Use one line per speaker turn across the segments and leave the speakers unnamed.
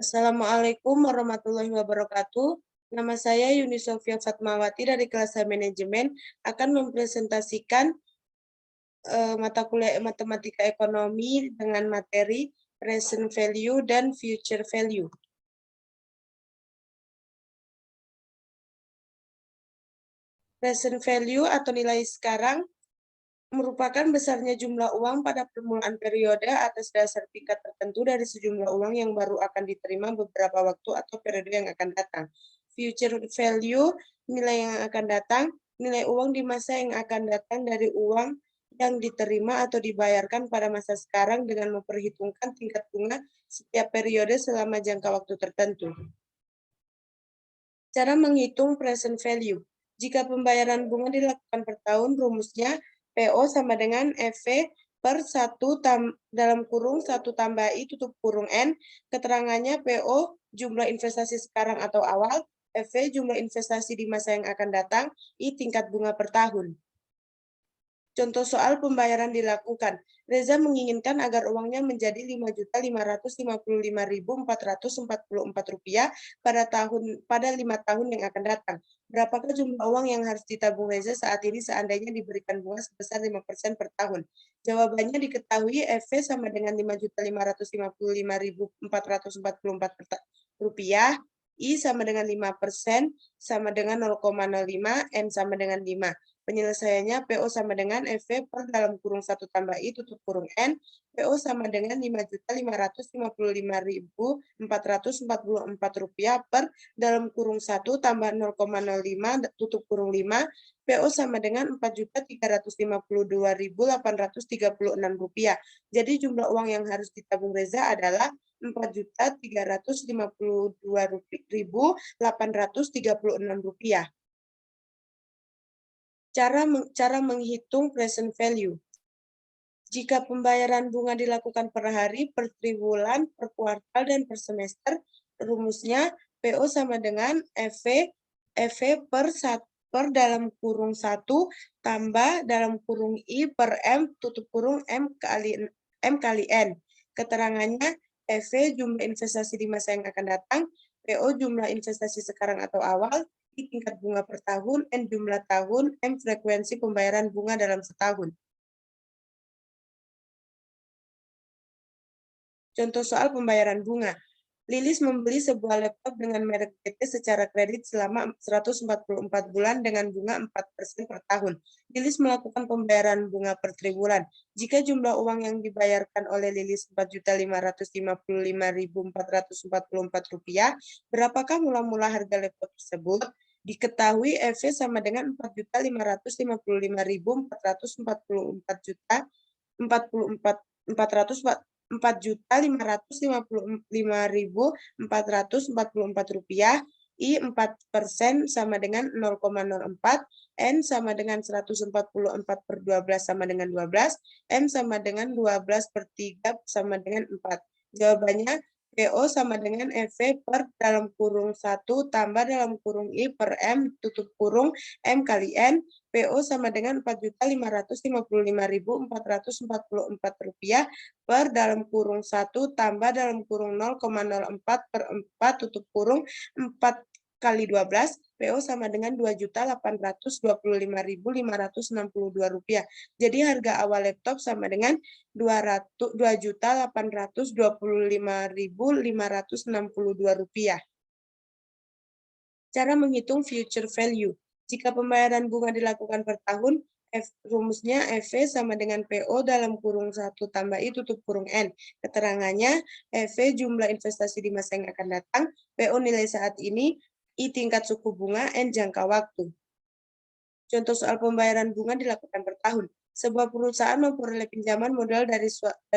Assalamualaikum warahmatullahi wabarakatuh. Nama saya Yuni Sofia Fatmawati dari kelas A Manajemen akan mempresentasikan mata kuliah Matematika Ekonomi dengan materi Present Value dan Future Value. Present Value atau nilai sekarang merupakan besarnya jumlah uang pada permulaan periode atas dasar tingkat tertentu dari sejumlah uang yang baru akan diterima beberapa waktu atau periode yang akan datang. Future value, nilai yang akan datang, nilai uang di masa yang akan datang dari uang yang diterima atau dibayarkan pada masa sekarang dengan memperhitungkan tingkat bunga setiap periode selama jangka waktu tertentu. Cara menghitung present value. Jika pembayaran bunga dilakukan per tahun, rumusnya PO sama dengan EV per 1 dalam kurung 1 tambah I tutup kurung N. Keterangannya PO jumlah investasi sekarang atau awal, EV jumlah investasi di masa yang akan datang, I tingkat bunga per tahun. Contoh soal pembayaran dilakukan. Reza menginginkan agar uangnya menjadi Rp5.555.444 pada 5 tahun yang akan datang. Berapakah jumlah uang yang harus ditabung Reza saat ini seandainya diberikan bunga sebesar 5% per tahun? Jawabannya diketahui EV sama dengan Rp5.555.444, I sama dengan 5%, sama dengan 0,05, N sama dengan 5. Penyelesaiannya PO sama dengan EV per dalam kurung 1 tambah I tutup kurung N. PO sama dengan Rp5.555.444 per dalam kurung 1 tambah 0,05 tutup kurung 5. PO sama dengan Rp4.352.836. Jadi jumlah uang yang harus ditabung Reza adalah Rp4.352.836. Cara menghitung present value. Jika pembayaran bunga dilakukan per hari, per triwulan, per kuartal, dan per semester, rumusnya PO sama dengan EV per dalam kurung 1 tambah dalam kurung I per M tutup kurung M kali N. Keterangannya EV jumlah investasi di masa yang akan datang, PO jumlah investasi sekarang atau awal, I tingkat bunga per tahun, N jumlah tahun, M frekuensi pembayaran bunga dalam setahun. Contoh soal pembayaran bunga. Lilis membeli sebuah laptop dengan merek PT secara kredit selama 144 bulan dengan bunga 4% per tahun. Lilis melakukan pembayaran bunga per triwulan. Jika jumlah uang yang dibayarkan oleh Lilis Rp4.555.444, berapakah mula-mula harga laptop tersebut? Diketahui EV sama dengan Rp4.555.444, I 4% sama dengan 0,04, N sama dengan 144 per 12 sama dengan 12, M sama dengan 12 per 3 sama dengan 4. Jawabannya PO sama dengan EV per dalam kurung 1 tambah dalam kurung I per M tutup kurung M kali N. PO sama dengan Rp4.555.444 per dalam kurung 1 tambah dalam kurung 0,04 per 4 tutup kurung 4 kali 12, PO sama dengan Rp2.825.562. Jadi harga awal laptop sama dengan Rp2.825.562. Cara menghitung future value. Jika pembayaran bunga dilakukan per tahun, rumusnya EV sama dengan PO dalam kurung 1 tambah I tutup kurung N. Keterangannya, EV jumlah investasi di masa yang akan datang, PO nilai saat ini, I tingkat suku bunga, N jangka waktu. Contoh soal pembayaran bunga dilakukan per tahun. Sebuah perusahaan memperoleh pinjaman modal dari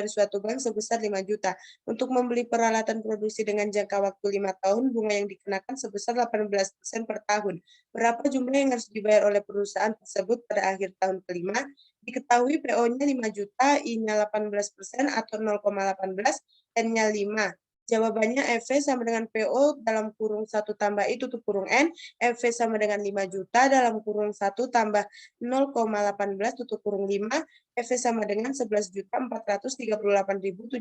suatu bank sebesar 5 juta. Untuk membeli peralatan produksi dengan jangka waktu 5 tahun, bunga yang dikenakan sebesar 18% per tahun. Berapa jumlah yang harus dibayar oleh perusahaan tersebut pada akhir tahun kelima? Diketahui PO-nya 5 juta, I-nya 18% atau 0,18, N-nya 5. Jawabannya FV sama dengan PO dalam kurung 1 tambah I tutup kurung N, FV sama dengan 5 juta dalam kurung 1 tambah 0,18 tutup kurung 5, FV sama dengan 11.438.789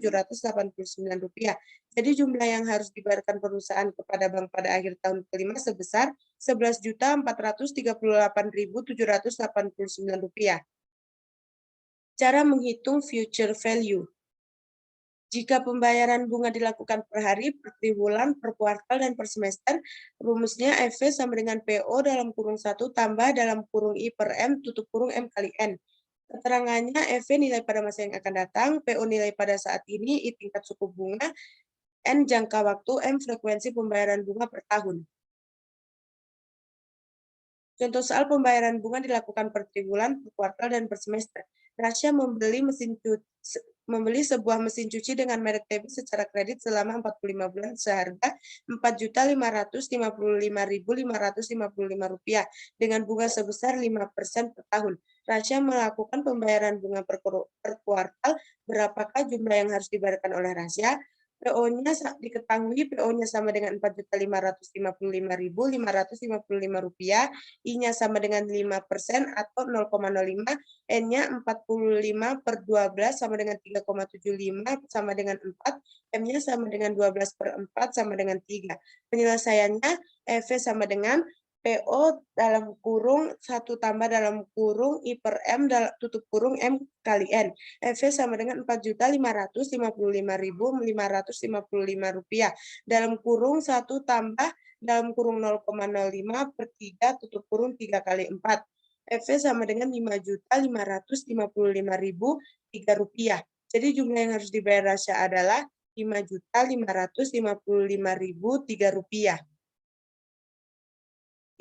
rupiah. Jadi jumlah yang harus dibayarkan perusahaan kepada bank pada akhir tahun kelima sebesar 11.438.789 rupiah. Cara menghitung future value. Jika pembayaran bunga dilakukan per hari, per triwulan, per kuartal, dan per semester, rumusnya FV sama dengan PO dalam kurung 1 tambah dalam kurung I per M tutup kurung M kali N. Keterangannya FV nilai pada masa yang akan datang, PO nilai pada saat ini, I tingkat suku bunga, N jangka waktu, M frekuensi pembayaran bunga per tahun. Contoh soal pembayaran bunga dilakukan per triwulan, per kuartal, dan per semester. Rasya membeli sebuah mesin cuci dengan merek TB secara kredit selama 45 bulan seharga Rp4.555.555 dengan bunga sebesar 5% per tahun. Rasya melakukan pembayaran bunga per kuartal. Berapakah jumlah yang harus dibayarkan oleh Rasya? PO-nya diketahui PO-nya sama dengan Rp4.555.555, I-nya sama dengan 5% atau 0,05, N-nya 45 per 12 sama dengan 3,75 sama dengan 4, M-nya sama dengan 12 per 4 sama dengan 3. Penyelesaiannya EV sama dengan PO dalam kurung 1 tambah dalam kurung I per M tutup kurung M kali N. EV sama dengan Rp4.555.555 dalam kurung 1 tambah dalam kurung 0,05 per 3 tutup kurung 3 kali 4. EV sama dengan Rp5.555.003. Jadi jumlah yang harus dibayar Rasya adalah Rp5.555.003.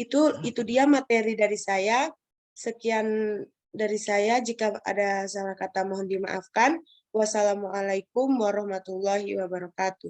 Itu dia materi dari saya. Sekian dari saya. Jika ada salah kata mohon dimaafkan. Wassalamualaikum warahmatullahi wabarakatuh.